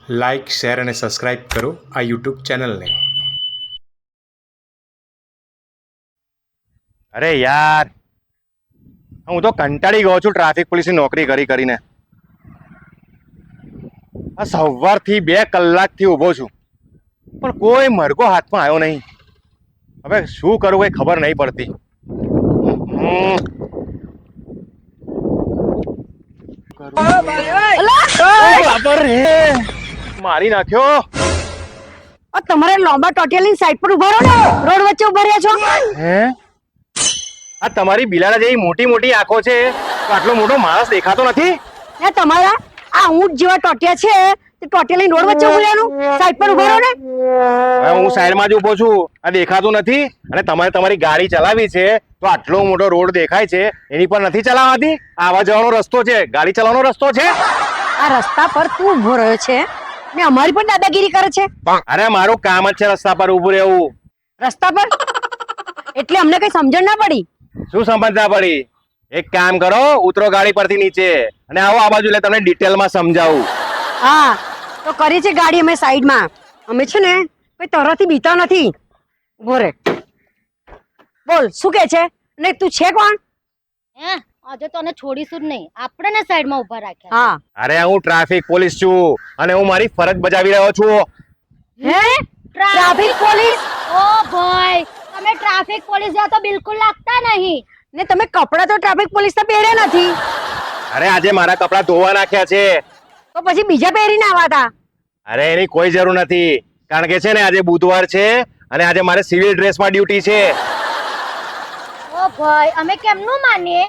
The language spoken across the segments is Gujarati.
લાઇક, શેર અને સબસ્ક્રાઈબ કરો આ યુટ્યુબ ચેનલને. અરે યાર, હું તો કંટાળી ગયો છું ટ્રાફિક પોલીસની નોકરી કરી કરીને. આ સવારથી 2 કલાકથી ઊભો છું, પણ કોઈ મરઘો હાથમાં આવ્યો નહીં. હવે શું કરું કઈ ખબર નહીં પડતી. મારી નાખ્યો. તમારે લોંબા ટોટિયાની સાઈડ પર ઉભા રહો ને, રોડ વચ્ચે ઉભા રહ્યા છો. હે, આ તમારી બિલાડા જેવી મોટી મોટી આંખો છે, તો આટલો મોટો માણસ દેખાતો નથી. ને તમારા આ ઊંટ જેવા ટોટિયા છે તે ટોટિયા લઈને રોડ વચ્ચે ઉભા રહેવાનું, સાઈડ પર ઉભા રહો ને. હવે હું સાઈડમાં જ ઊભો છું, આ દેખાતું નથી. અને તમારે તમારી ગાડી ચલાવી છે તો આટલો મોટો રોડ દેખાય છે, એની પર નથી ચલાવાતી. આવા જવાનો રસ્તો છે, ગાડી ચલાવવાનો રસ્તો છે. આ રસ્તા પર તું ઉભો રહ્યો છે ને અમારી પણ દાદાગીરી કરે છે. અરે મારું કામ જ છે રસ્તા પર ઊભું રહેવું. રસ્તા પર એટલે અમને કઈ સમજણ ના પડી. શું સમજ ના પડી? એક કામ કરો, ઉતરો ગાડી પરથી નીચે અને આવો આ બાજુ, એટલે તમને ડિટેલમાં સમજાવું. હા તો કરી છે ગાડી અમે સાઈડમાં. અમે છે ને કઈ તરથી બીતા નથી. ઉભો રે, બોલ શું કે છે? ને તું છે કોણ? હે, આજે તને છોડીશું જ નહીં, આપણે ને સાઈડમાં ઊભા રાખ્યા. હા, અરે હું ટ્રાફિક પોલીસ છું અને હું મારી ફરજ બજાવી રહ્યો છું. હે ટ્રાફિક પોલીસ? ઓ ભાઈ, તમે ટ્રાફિક પોલીસ જેવા તો બિલકુલ લાગતા નહીં. ને તમે કપડા તો ટ્રાફિક પોલીસ ના પહેર્યા નથી, અરે આજે મારા કપડા ધોવા નાખ્યા છે. તો પછી બીજા પહેરીને આવાતા. અરે એની કોઈ જરૂર નથી, કારણ કે છે ને આજે બુધવાર છે અને આજે મારે સિવિલ ડ્રેસમાં ડ્યુટી છે. ઓ ભાઈ, અમે કેમનું માનીએ?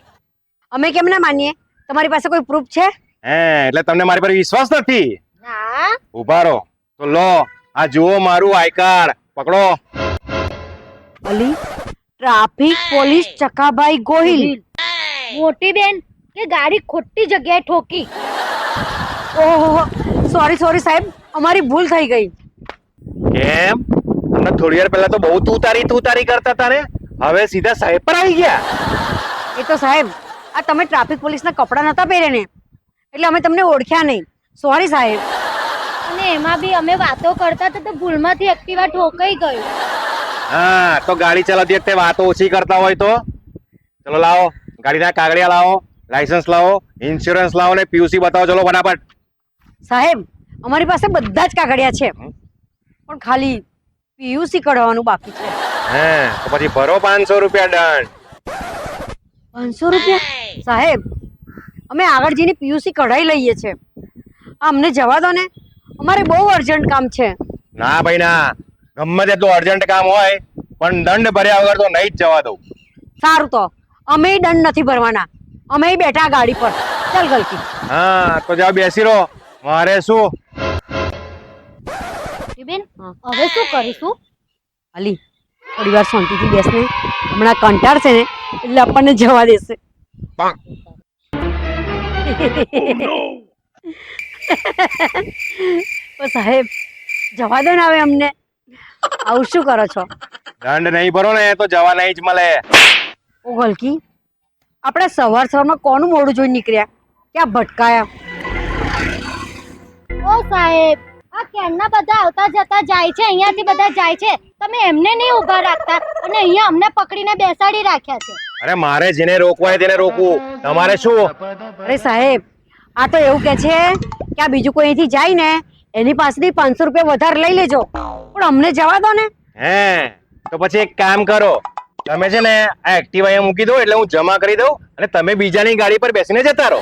અમે કેમ ના માનીએ? તમારી પાસે કોઈ પ્રૂફ છે? હે, એટલે તમને મારી પર વિશ્વાસ નથી? ના. ઉભા રહો તો લો, આ જુઓ મારું આઈ કાર્ડ, પકડો. અલી, ટ્રાફિક પોલીસ ચકાભાઈ ગોહિલ. મોટી બેન કે ગાડી ખોટી જગ્યાએ ઠોકી. ઓહો, સોરી સાહેબ, અમારી ભૂલ થઈ ગઈ. કેમ? તમને થોડી વાર પહેલા તો બહુ તું તારી કરતા હતા ને, હવે સીધા સાહેબ પર આવી ગયા. એ તો સાહેબ, આ તમે ટ્રાફિક પોલીસના કપડા નતા પહેર્યા ને, એટલે અમે તમને ઓળખ્યા નહીં. સોરી સાહેબ. અને એમાં બી અમે વાતો કરતા હતા તો ભૂલમાંથી એક્ટિવા ઠોકાઈ ગયું. હા, તો ગાડી ચલાવતી વખતે વાતો ઓછી કરતા હોય તો ચલો લાવો, ગાડીના કાગળિયા લાવો, લાયસન્સ લાવો, ઇન્સ્યોરન્સ લાવો ને પીયુસી બતાવો. ચલો ફટાફટ. સાહેબ, અમારી પાસે બધા જ કાગળિયા છે, પણ ખાલી પીયુસી કઢાવવાનું બાકી છે. હે, તો પછી ભરો 500 રૂપિયા દંડ. 500 રૂપિયા? સાહેબ, અમે આગળ જઈને પીયુસી કઢાઈ લઈએ છે. અમને જવા દો ને, અમારે બહુ અર્જન્ટ કામ છે. ના ભાઈ ના, ગમે તેટલું અર્જન્ટ કામ હોય પણ દંડ ભર્યા વગર તો નહીં જ જવા દઉં. સારું, તો અમે દંડ નથી ભરવાના, અમે બેઠા ગાડી પર. ચાલ ગલકી. હા, તો જાઓ બેસી રહો, મારે શું. બેન, હવે શું કરીશું? અલી, થોડી વાર શાંતિથી બેસને, હમણાં કંટાળશે ને એટલે આપણને જવા દેશે. ઓ સાહેબ, જવા દો ને હવે અમને. આવું શું કરો છો? દંડ નહીં ભરો ને તો જવા નહીં જ મળે. ઓ ગલકી, આપણે સવારમાં કોનું મોડું જોઈ નીકળ્યા, ક્યાં ભટકાયા? ઓ સાહેબ, આ કેરના બધા આવતા જતા જાય છે, અહીંયાથી બધા જાય છે, તમે એમને નહીં ઊભા રાખતા અને અહીંયા અમને પકડીને બેસાડી રાખ્યા છે. અરે મારે જેને રોકવા હોય તેને રોકવું, તમારે શું? અરે સાહેબ, આ તો એવું કે છે કે આ બીજું કોઈ અહીંથી જાય ને એની પાસેથી 500 રૂપિયા વધારે લઈ લેજો, પણ અમને જવા દો ને. હે, તો પછી એક કામ કરો, તમે છે ને આ એક્ટિવા અહીંયા મૂકી દો, એટલે હું જમા કરી દઉં અને તમે બીજાની ગાડી પર બેસીને જતા રહો.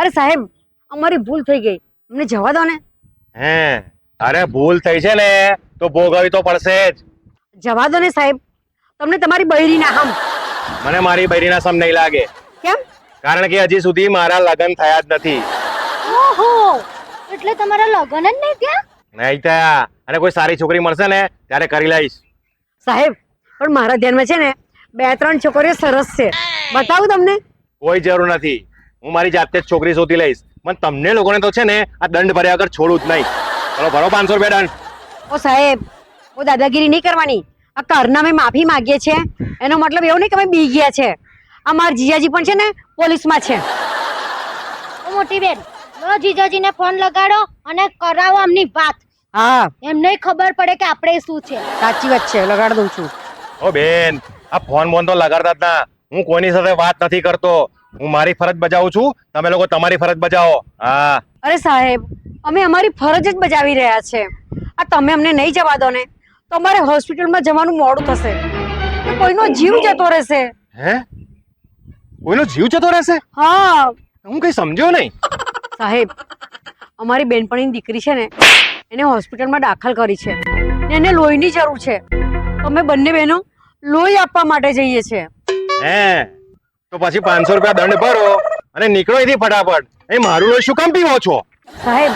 અરે સાહેબ, અમારી ભૂલ થઈ ગઈ, અમને જવા દો ને. હે, અરે ભૂલ થઈ છે ને તો ભોગવવી તો પડશે જ. જવા દો ને સાહેબ, તમને તમારી બૈરીના હમ. મને મારી બૈરીના સમ નહીં લાગે, કેમ? કારણ કે હજી સુધી મારા લગ્ન થયા જ નથી. ઓહો, એટલે તમારા લગ્ન જ નહીં થયા? નહીં થયા, અને કોઈ સારી છોકરી મળશે ને ત્યારે કરી લઈશ. સાહેબ, પણ મારા ધ્યાનમાં છે ને 2-3 છોકરીઓ સરસ છે, બતાવું તમને? કોઈ જરૂર નથી, હું મારી જાતે જ છોકરી શોધી લઈશ. પણ તમને લોકોને તો છે ને આ દંડ ભર્યા વગર છોડું જ નહીં. ચલો ભરો 500 રૂપિયા દંડ. ઓ સાહેબ, ઓ દાદાગીરી નહીં કરવાની. આ કારના અમે માફી માંગીએ છીએ, એનો મતલબ એવું નહીં કે અમે બી ગયા છે. આ મારા જીજાજી પણ છે ને પોલીસમાં છે. મોટી બેન લો જીજાજીને ફોન લગાડો અને કરાવો આમની વાત. હા એમને ખબર પડે કે આપણે શું છે. સાચી વાત છે, લગાડ દઉં છું. ઓ બેન, આ ફોન બોન તો લગાડતા જ ના. હું કોઈની સાથે વાત નથી કરતો. હું મારી ફરજ બજાવું છું, તમે લોકો તમારી ફરજ બજાવો. હા. અરે સાહેબ, અમે અમારી ફરજ જ બજાવી રહ્યા છે. આ તમે અમને નહીં જવા દો ને તો અમારે હોસ્પિટલમાં જવાનું મોડું થશે ને કોઈનો જીવ જતો રહેશે. હે? કોઈનો જીવ જતો રહેશે? હા હું કઈ સમજ્યો નહીં. સાહેબ, અમારી બેનપણીની દીકરી છે ને, એને હોસ્પિટલમાં દાખલ કરી છે ને એને લોહીની જરૂર છે. તો અમે બંને બહેનો લોહી આપવા માટે જઈએ છીએ. હે? તો પછી 500 રૂપિયા દંડ ભરો અને નીકળો અહીંથી ફટાફટ. એ મારું લોહી શું કામ પીવો છો? સાહેબ,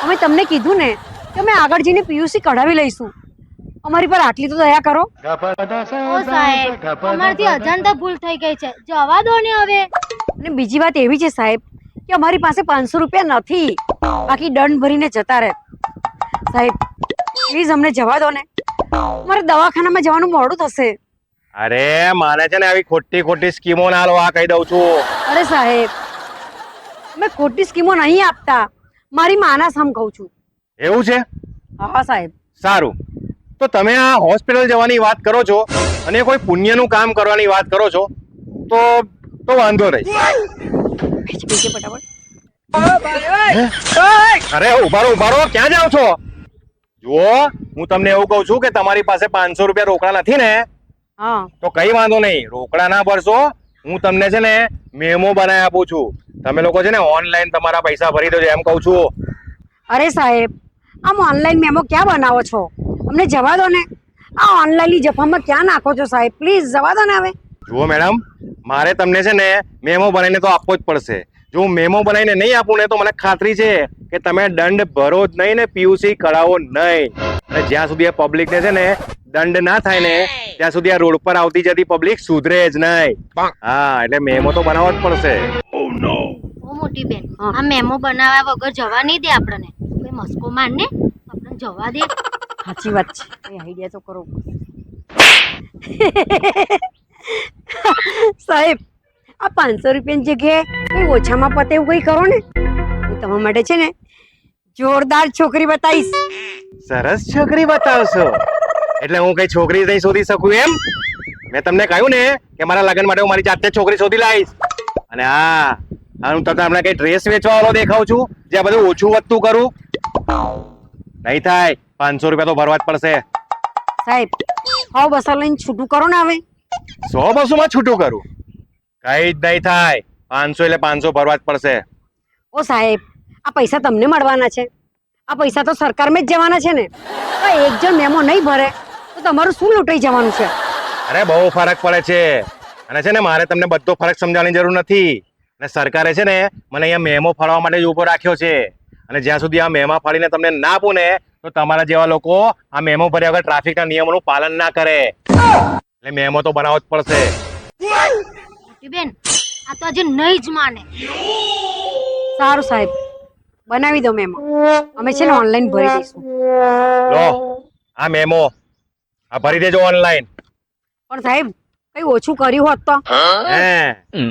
અમે તમને કીધું ને કે અમે આગળ જઈને પીયુસી કઢાવી લઈશું. અમારી પર આટલી તો દયા કરો. ઓ સાહેબ, અમારથી અજાણતા ભૂલ થઈ ગઈ છે, જવા દો ને હવે. અને બીજી વાત એવી છે સાહેબ કે અમારી પાસે 500 રૂપિયા નથી, બાકી દંડ ભરીને જતા રહે. સાહેબ પ્લીઝ અમને જવા દો ને, અમારે દવાખાનામાં જવાનું મોડું થશે. અરે માને છે ને આવી ખોટી ખોટી સ્કીમો ના લો, આ કહી દઉં છું. અરે સાહેબ, અમે ખોટી સ્કીમો નહીં આપતા, મારી માના સામ કહું છું. એવું છે? હા સાહેબ. સારું, તો તમે આ હોસ્પિટલ જવાની વાત કરો છો અને કોઈ પુણ્યનું કામ કરવાની વાત કરો છો તો વાંધો નહીં. પીછે ફટાફટ. અરે ઉભા રહો, ક્યાં જાઓ છો? જુઓ, હું તમને એવું કહું છું કે તમારી પાસે 500 રૂપિયા રોકડા નથી ને, હા તો કઈ વાંધો નહીં, રોકડા ના ભરશો. હું તમને છે ને મેમો બનાવી આપું છું. તમે લોકો છે ને ઓનલાઈન તમારા પૈસા ભરી દેજો, એમ કહું છું. અરે સાહેબ, આમ ઓનલાઈન મેમો ક્યાં બનાવો છો? અમને જવા દો ને. આ ઓનલાઈનની જફામાં ક્યાં નાખો છો સાહેબ? પ્લીઝ જવા દો ને હવે. જુઓ મેડમ, મારે તમને છે ને મેમો બનાવીને તો આપવો જ પડશે. જો હું મેમો બનાવીને નહીં આપું ને તો મને ખાતરી છે કે તમે દંડ ભરો જ નહીં ને પીયુસી કઢાવો નહીં. અને જ્યાં સુધી આ પબ્લિકને છે ને દંડ ના થાય ને ત્યાં સુધી આ રોડ પર આવતી જતી પબ્લિક સુધરે જ નહીં. હા, એટલે મેમો તો બનાવવો જ પડશે. ઓ મોટી બેન, આ મેમો બનાવ્યા વગર જવા નહીં દે આપણને. કોઈ મસ્કો મારને આપણે જવા દે. સાચી વાત છે, કઈ આઈડિયા તો કરો. સાહેબ, આ 500 રૂપિયાની જગ્યાએ કઈ ઓછામાં પતે એવું કઈ કરો ને. હું તમારા માટે છે ને જોરદાર છોકરી બતાવીશ. સરસ છોકરી બતાવશો એટલે હું કઈ છોકરી નહીં શોધી શકું એમ? મેં તમને કહ્યું ને કે મારા લગ્ન માટે હું મારી જાતે છોકરી શોધી લાવીશ. અને હા, હું તમને કઈ ડ્રેસ વેચવા વાળો દેખાવ છું જે બધું ઓછું વધતું કરું? નહીં થાય, 500 રૂપિયા તો ભરવા જ પડશે. સાહેબ, 100 બસો લઈને છૂટું કરો ને હવે. 100 200 માં છૂટું કરું? કઈ જ નહીં થાય. 500 એટલે 500 ભરવા જ પડશે. ઓ સાહેબ, આ પૈસા તમને મળવાના છે, આ પૈસા તો સરકારમાં જ જવાના છે ને. તો એક જણ મેમો નહીં ભરે તો તમારું શું લૂંટાઈ જવાનું છે? અરે બહુ ફરક પડે છે. અને છે ને મારે તમને બધો ફરક સમજાવવાની જરૂર નથી. અને સરકારે છે ને મને અહીંયા મેમો ફાળવા માટે જ ઉભો રાખ્યો છે. અને જ્યાં સુધી આ મેમો ફાડીને તમને ના આપું ને તો તમારા જેવા લોકો આ મેમો ભર્યા વગર ટ્રાફિકના નિયમોનું પાલન ના કરે. એટલે મેમો તો બનાવવો જ પડશે. મોટી બેન, આ તો આજે નહીં જ માને. સારું સાહેબ, બનાવી દો મેમો. અમે છે ને ઓનલાઈન ભરી દઈશું. લો આ મેમો, આ ભરી દેજો ઓનલાઈન. પણ સાહેબ, કઈ ઓછું કર્યું હોત તો.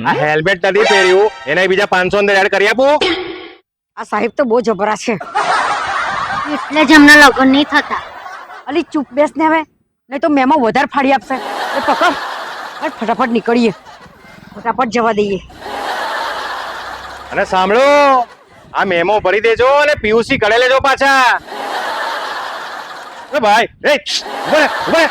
આ હેલ્મેટ નથી પહેર્યું એને બીજા 500 અંદર એડ કરી આપું. આ સાહેબ તો બહુ જબરા છે. એટલે જ એમના લગ્ન નહીં થતા. અલી ચૂપ બેસ ને હવે, નહીં તો મેમો વધારે ફાડી આપશે. એ પકડ, હવે ફટાફટ નીકળીએ, ફટાફટ જવા દઈએ. અને સાંભળો, આ મેમો ભરી દેજો અને પીયુસી કઢાઈ લેજો પાછા. ભાઈ, એ ઉભા રહે, ઉભા રહે.